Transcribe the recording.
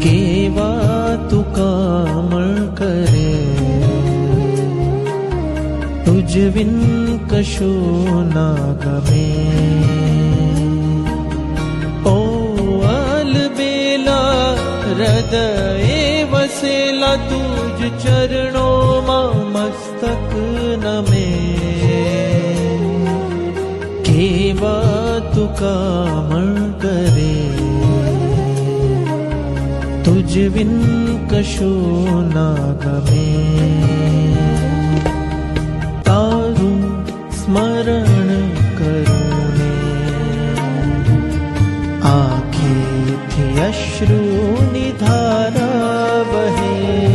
કેવા તું કામળ કરે, તુજ વિન કશું ના ગમે. ઓ અલબેલા હૃદયે વસેલા, તુજ ચરણોમાં મસ્તક નમે. કેવા તું કામળ કરે, તુજ વિન કશું ના ગમે. તારું સ્મરણ કરું ને આંખેથી અશ્રુની ધારા વહે.